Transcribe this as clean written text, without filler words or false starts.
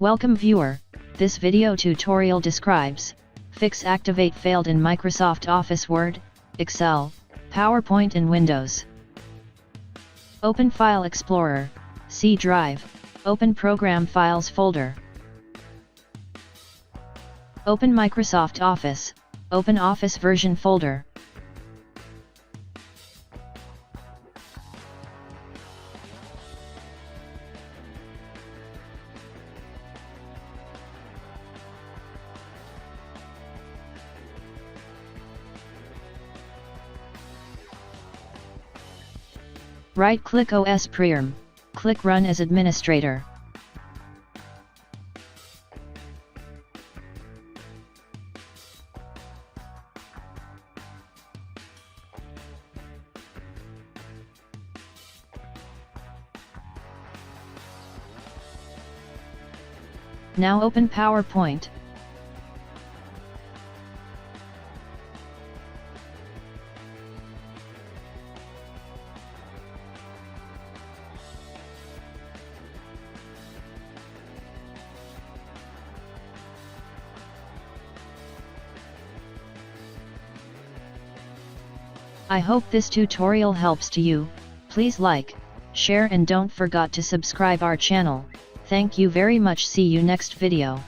Welcome viewer, this video tutorial describes, fix activate failed in Microsoft Office Word, Excel, PowerPoint and Windows. Open File Explorer, C Drive, open Program Files folder. Open Microsoft Office, open Office Version folder. Right-click OS Prearm, click Run as Administrator. Now open PowerPoint. I hope this tutorial helps to you. Please like, share and don't forget to subscribe our channel. Thank you very much. See you next video.